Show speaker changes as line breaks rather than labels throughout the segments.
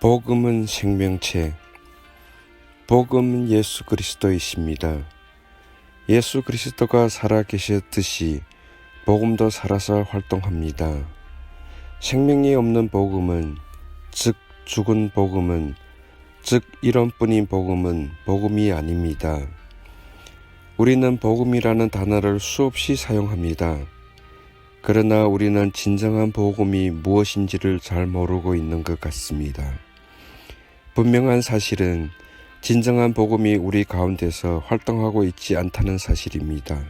복음은 생명체, 복음은 예수 그리스도이십니다. 예수 그리스도가 살아계셨듯이 복음도 살아서 활동합니다. 생명이 없는 복음은, 즉 죽은 복음은, 즉 이론뿐인 복음은 복음이 아닙니다. 우리는 복음이라는 단어를 수없이 사용합니다. 그러나 우리는 진정한 복음이 무엇인지를 잘 모르고 있는 것 같습니다. 분명한 사실은 진정한 복음이 우리 가운데서 활동하고 있지 않다는 사실입니다.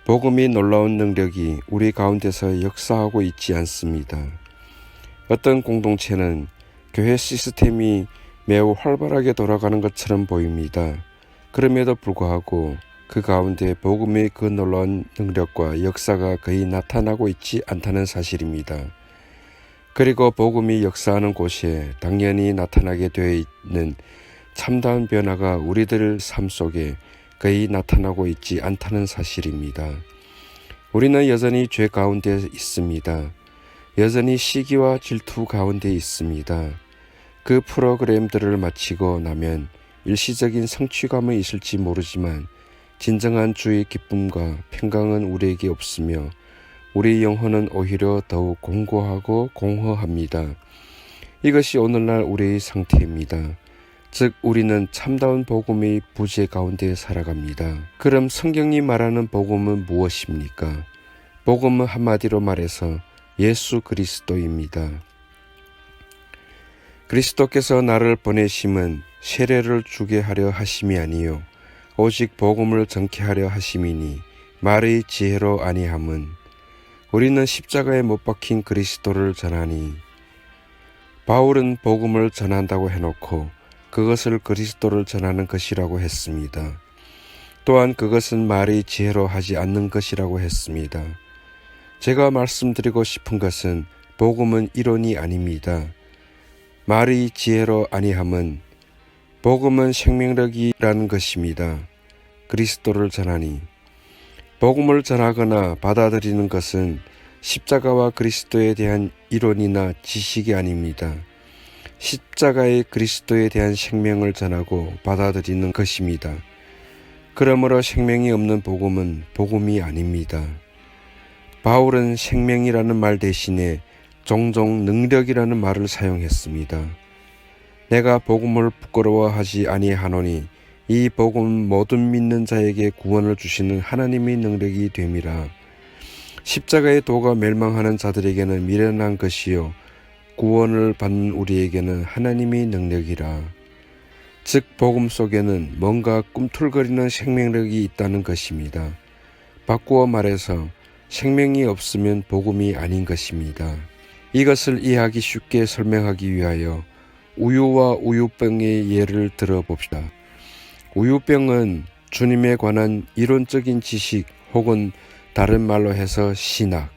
복음이 놀라운 능력이 우리 가운데서 역사하고 있지 않습니다. 어떤 공동체는 교회 시스템이 매우 활발하게 돌아가는 것처럼 보입니다. 그럼에도 불구하고 그 가운데 복음의 그 놀라운 능력과 역사가 거의 나타나고 있지 않다는 사실입니다. 그리고 복음이 역사하는 곳에 당연히 나타나게 되어 있는 참다운 변화가 우리들 삶 속에 거의 나타나고 있지 않다는 사실입니다. 우리는 여전히 죄 가운데 있습니다. 여전히 시기와 질투 가운데 있습니다. 그 프로그램들을 마치고 나면 일시적인 성취감은 있을지 모르지만 진정한 주의 기쁨과 평강은 우리에게 없으며 우리 영혼은 오히려 더욱 공고하고 공허합니다. 이것이 오늘날 우리의 상태입니다. 즉 우리는 참다운 복음의 부재 가운데 살아갑니다. 그럼 성경이 말하는 복음은 무엇입니까? 복음은 한마디로 말해서 예수 그리스도입니다. 그리스도께서 나를 보내심은 세례를 주게 하려 하심이 아니요 오직 복음을 전케 하려 하심이니 말의 지혜로 아니함은 우리는 십자가에 못 박힌 그리스도를 전하니 바울은 복음을 전한다고 해놓고 그것을 그리스도를 전하는 것이라고 했습니다. 또한 그것은 말의 지혜로 하지 않는 것이라고 했습니다. 제가 말씀드리고 싶은 것은 복음은 이론이 아닙니다. 말의 지혜로 아니함은 복음은 생명력이라는 것입니다. 그리스도를 전하니 복음을 전하거나 받아들이는 것은 십자가와 그리스도에 대한 이론이나 지식이 아닙니다. 십자가의 그리스도에 대한 생명을 전하고 받아들이는 것입니다. 그러므로 생명이 없는 복음은 복음이 아닙니다. 바울은 생명이라는 말 대신에 종종 능력이라는 말을 사용했습니다. 내가 복음을 부끄러워하지 아니하노니 이 복음은 모든 믿는 자에게 구원을 주시는 하나님의 능력이 됨이라. 십자가의 도가 멸망하는 자들에게는 미련한 것이요 구원을 받는 우리에게는 하나님의 능력이라. 즉 복음 속에는 뭔가 꿈틀거리는 생명력이 있다는 것입니다. 바꾸어 말해서 생명이 없으면 복음이 아닌 것입니다. 이것을 이해하기 쉽게 설명하기 위하여 우유와 우유병의 예를 들어봅시다. 우유병은 주님에 관한 이론적인 지식 혹은 다른 말로 해서 신학.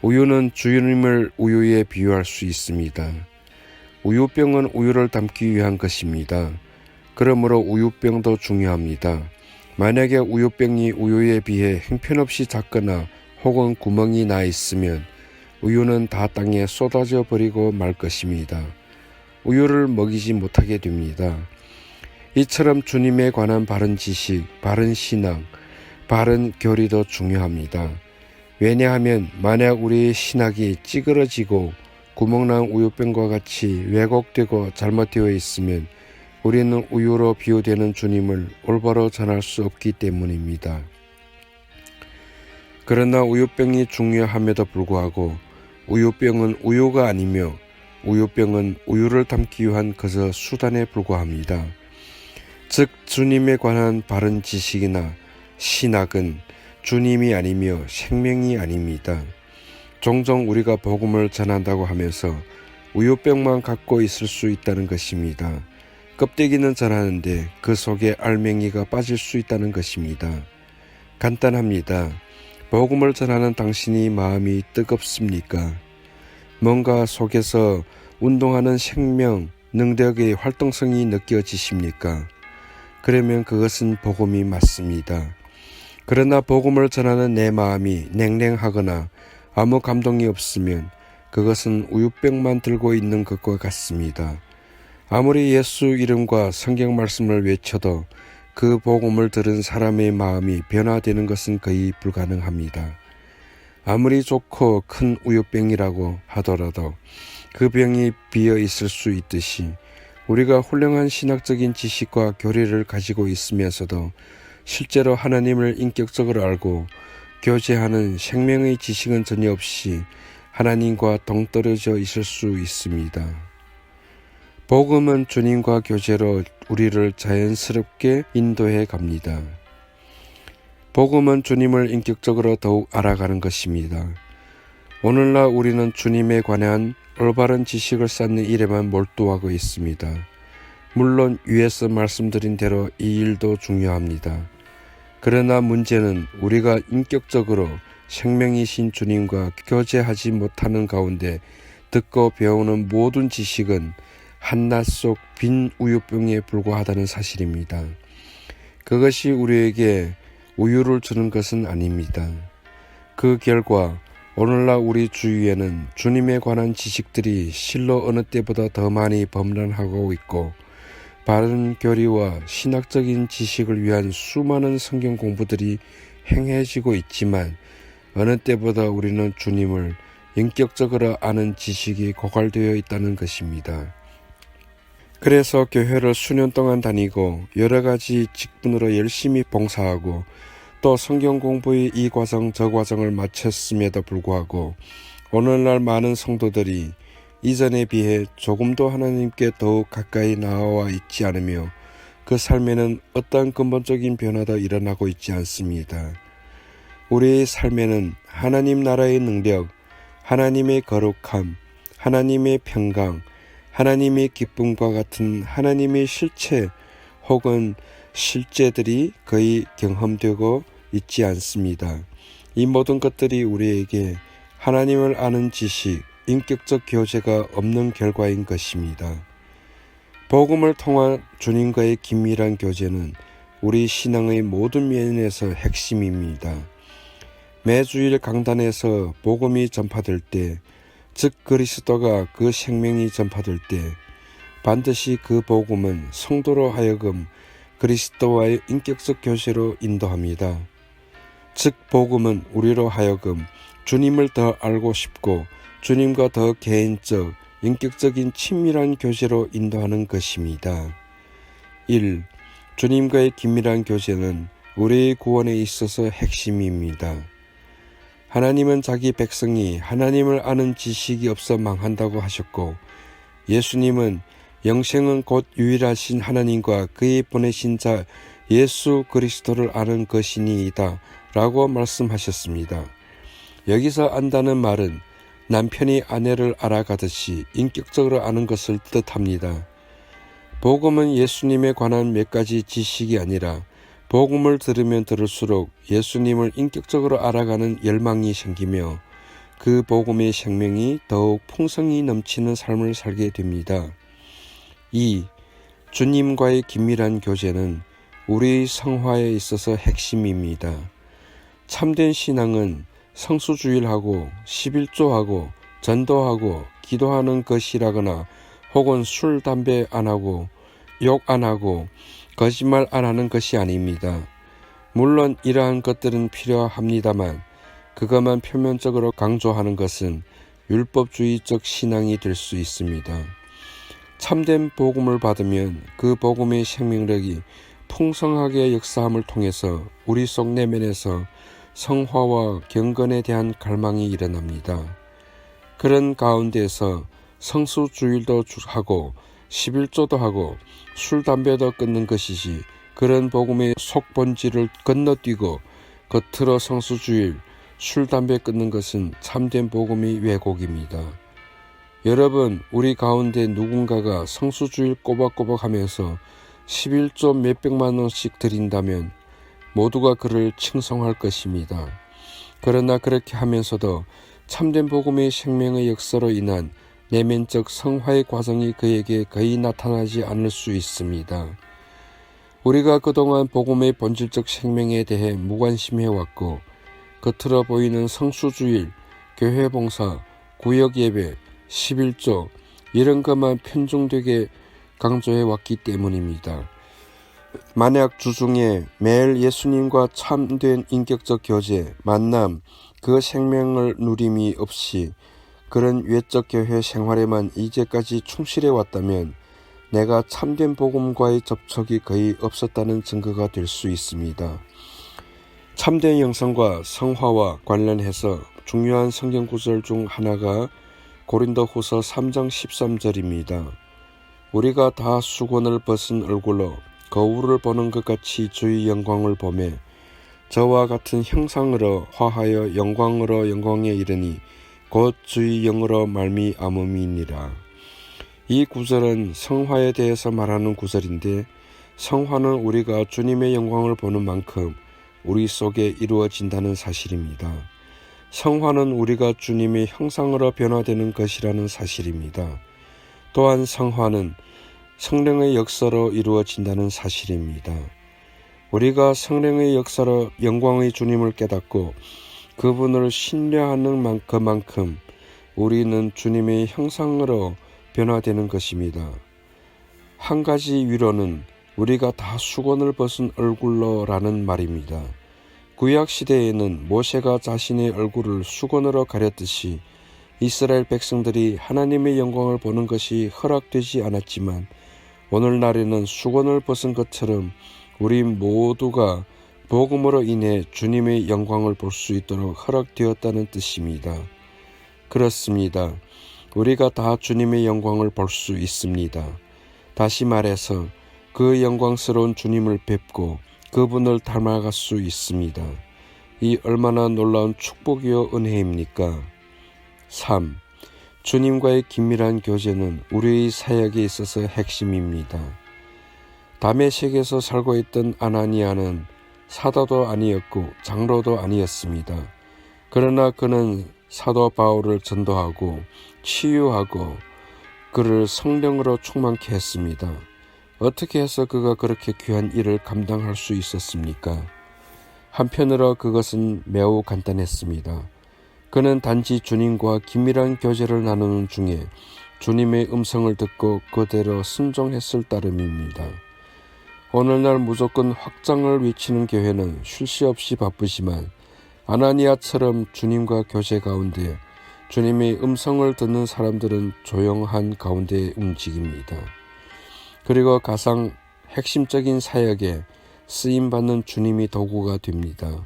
우유는 주님을 우유에 비유할 수 있습니다. 우유병은 우유를 담기 위한 것입니다. 그러므로 우유병도 중요합니다. 만약에 우유병이 우유에 비해 형편없이 작거나 혹은 구멍이 나 있으면 우유는 다 땅에 쏟아져 버리고 말 것입니다. 우유를 먹이지 못하게 됩니다. 이처럼 주님에 관한 바른 지식, 바른 신앙, 바른 교리도 중요합니다. 왜냐하면 만약 우리의 신학이 찌그러지고 구멍난 우유병과 같이 왜곡되고 잘못되어 있으면 우리는 우유로 비유되는 주님을 올바로 전할 수 없기 때문입니다. 그러나 우유병이 중요함에도 불구하고 우유병은 우유가 아니며 우유병은 우유를 담기 위한 그저 수단에 불과합니다. 즉 주님에 관한 바른 지식이나 신학은 주님이 아니며 생명이 아닙니다. 종종 우리가 복음을 전한다고 하면서 우유병만 갖고 있을 수 있다는 것입니다. 껍데기는 전하는데 그 속에 알맹이가 빠질 수 있다는 것입니다. 간단합니다. 복음을 전하는 당신이 마음이 뜨겁습니까? 뭔가 속에서 운동하는 생명, 능력의 활동성이 느껴지십니까? 그러면 그것은 복음이 맞습니다. 그러나 복음을 전하는 내 마음이 냉랭하거나 아무 감동이 없으면 그것은 우유병만 들고 있는 것과 같습니다. 아무리 예수 이름과 성경 말씀을 외쳐도 그 복음을 들은 사람의 마음이 변화되는 것은 거의 불가능합니다. 아무리 좋고 큰 우유병이라고 하더라도 그 병이 비어 있을 수 있듯이 우리가 훌륭한 신학적인 지식과 교리를 가지고 있으면서도 실제로 하나님을 인격적으로 알고 교제하는 생명의 지식은 전혀 없이 하나님과 동떨어져 있을 수 있습니다. 복음은 주님과 교제로 우리를 자연스럽게 인도해 갑니다. 복음은 주님을 인격적으로 더욱 알아가는 것입니다. 오늘날 우리는 주님에 관한 올바른 지식을 쌓는 일에만 몰두하고 있습니다. 물론 위에서 말씀드린 대로 이 일도 중요합니다. 그러나 문제는 우리가 인격적으로 생명이신 주님과 교제하지 못하는 가운데 듣고 배우는 모든 지식은 한낱 속 빈 우유병에 불과하다는 사실입니다. 그것이 우리에게 우유를 주는 것은 아닙니다. 그 결과 오늘날 우리 주위에는 주님에 관한 지식들이 실로 어느 때보다 더 많이 범람하고 있고 바른 교리와 신학적인 지식을 위한 수많은 성경 공부들이 행해지고 있지만 어느 때보다 우리는 주님을 인격적으로 아는 지식이 고갈되어 있다는 것입니다. 그래서 교회를 수년 동안 다니고 여러 가지 직분으로 열심히 봉사하고 또 성경 공부의 이 과정 저 과정을 마쳤음에도 불구하고 오늘날 많은 성도들이 이전에 비해 조금도 하나님께 더욱 가까이 나와 있지 않으며 그 삶에는 어떠한 근본적인 변화도 일어나고 있지 않습니다. 우리의 삶에는 하나님 나라의 능력, 하나님의 거룩함, 하나님의 평강, 하나님의 기쁨과 같은 하나님의 실체 혹은 실제들이 거의 경험되고 있지 않습니다. 이 모든 것들이 우리에게 하나님을 아는 지식, 인격적 교제가 없는 결과인 것입니다. 복음을 통한 주님과의 긴밀한 교제는 우리 신앙의 모든 면에서 핵심입니다. 매주일 강단에서 복음이 전파될 때, 즉 그리스도가 그 생명이 전파될 때 반드시 그 복음은 성도로 하여금 그리스도와의 인격적 교제로 인도합니다. 즉 복음은 우리로 하여금 주님을 더 알고 싶고 주님과 더 개인적, 인격적인 친밀한 교제로 인도하는 것입니다. 1. 주님과의 긴밀한 교제는 우리의 구원에 있어서 핵심입니다. 하나님은 자기 백성이 하나님을 아는 지식이 없어 망한다고 하셨고 예수님은 영생은 곧 유일하신 하나님과 그의 보내신 자 예수 그리스도를 아는 것이니이다 라고 말씀하셨습니다. 여기서 안다는 말은 남편이 아내를 알아가듯이 인격적으로 아는 것을 뜻합니다. 복음은 예수님에 관한 몇 가지 지식이 아니라 복음을 들으면 들을수록 예수님을 인격적으로 알아가는 열망이 생기며 그 복음의 생명이 더욱 풍성히 넘치는 삶을 살게 됩니다. 2. 주님과의 긴밀한 교제는 우리의 성화에 있어서 핵심입니다. 참된 신앙은 성수주일하고 11조하고 전도하고 기도하는 것이라거나 혹은 술, 담배 안 하고 욕 안 하고 거짓말 안 하는 것이 아닙니다. 물론 이러한 것들은 필요합니다만 그것만 표면적으로 강조하는 것은 율법주의적 신앙이 될 수 있습니다. 참된 복음을 받으면 그 복음의 생명력이 풍성하게 역사함을 통해서 우리 속 내면에서 성화와 경건에 대한 갈망이 일어납니다. 그런 가운데서 성수주일도 하고 11조도 하고 술, 담배도 끊는 것이지 그런 복음의 속본질을 건너뛰고 겉으로 성수주일, 술, 담배 끊는 것은 참된 복음의 왜곡입니다. 여러분, 우리 가운데 누군가가 성수주일 꼬박꼬박 하면서 11조 몇백만 원씩 드린다면 모두가 그를 칭송할 것입니다. 그러나 그렇게 하면서도 참된 복음의 생명의 역사로 인한 내면적 성화의 과정이 그에게 거의 나타나지 않을 수 있습니다. 우리가 그동안 복음의 본질적 생명에 대해 무관심해왔고 겉으로 보이는 성수주일, 교회봉사, 구역예배, 11조 이런 것만 편중되게 강조해 왔기 때문입니다. 만약 주중에 매일 예수님과 참된 인격적 교제, 만남, 그 생명을 누림이 없이 그런 외적 교회 생활에만 이제까지 충실해 왔다면 내가 참된 복음과의 접촉이 거의 없었다는 증거가 될 수 있습니다. 참된 영성과 성화와 관련해서 중요한 성경 구절 중 하나가 고린도후서 3장 13절입니다. 우리가 다 수건을 벗은 얼굴로 거울을 보는 것 같이 주의 영광을 보매 저와 같은 형상으로 화하여 영광으로 영광에 이르니 곧 주의 영으로 말미암음이니라. 이 구절은 성화에 대해서 말하는 구절인데 성화는 우리가 주님의 영광을 보는 만큼 우리 속에 이루어진다는 사실입니다. 성화는 우리가 주님의 형상으로 변화되는 것이라는 사실입니다. 또한 성화는 성령의 역사로 이루어진다는 사실입니다. 우리가 성령의 역사로 영광의 주님을 깨닫고 그분을 신뢰하는 그만큼 우리는 주님의 형상으로 변화되는 것입니다. 한 가지 위로는 우리가 다 수건을 벗은 얼굴로라는 말입니다. 구약 시대에는 모세가 자신의 얼굴을 수건으로 가렸듯이 이스라엘 백성들이 하나님의 영광을 보는 것이 허락되지 않았지만 오늘날에는 수건을 벗은 것처럼 우리 모두가 복음으로 인해 주님의 영광을 볼 수 있도록 허락되었다는 뜻입니다. 그렇습니다. 우리가 다 주님의 영광을 볼 수 있습니다. 다시 말해서 그 영광스러운 주님을 뵙고 그분을 닮아갈 수 있습니다. 이 얼마나 놀라운 축복이요 은혜입니까? 3. 주님과의 긴밀한 교제는 우리의 사역에 있어서 핵심입니다. 다메섹에서 살고 있던 아나니아는 사도도 아니었고 장로도 아니었습니다. 그러나 그는 사도 바울을 전도하고 치유하고 그를 성령으로 충만케 했습니다. 어떻게 해서 그가 그렇게 귀한 일을 감당할 수 있었습니까? 한편으로 그것은 매우 간단했습니다. 그는 단지 주님과 긴밀한 교제를 나누는 중에 주님의 음성을 듣고 그대로 순종했을 따름입니다. 오늘날 무조건 확장을 외치는 교회는 쉴 새 없이 바쁘지만 아나니아처럼 주님과 교제 가운데 주님의 음성을 듣는 사람들은 조용한 가운데 움직입니다. 그리고 가장 핵심적인 사역에 쓰임받는 주님이 도구가 됩니다.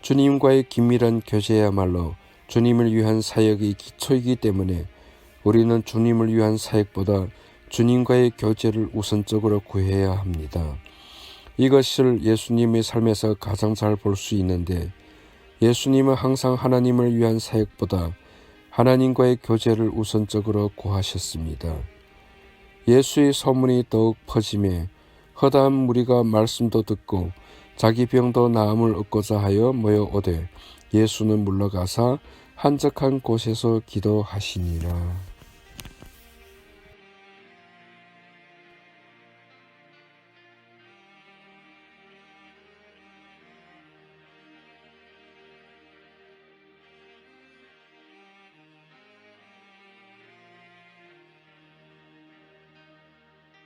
주님과의 긴밀한 교제야말로 주님을 위한 사역의 기초이기 때문에 우리는 주님을 위한 사역보다 주님과의 교제를 우선적으로 구해야 합니다. 이것을 예수님의 삶에서 가장 잘 볼 수 있는데 예수님은 항상 하나님을 위한 사역보다 하나님과의 교제를 우선적으로 구하셨습니다. 예수의 소문이 더욱 퍼짐에 허다한 무리가 말씀도 듣고 자기 병도 나음을 얻고자 하여 모여오되 예수는 물러가사 한적한 곳에서 기도하시니라.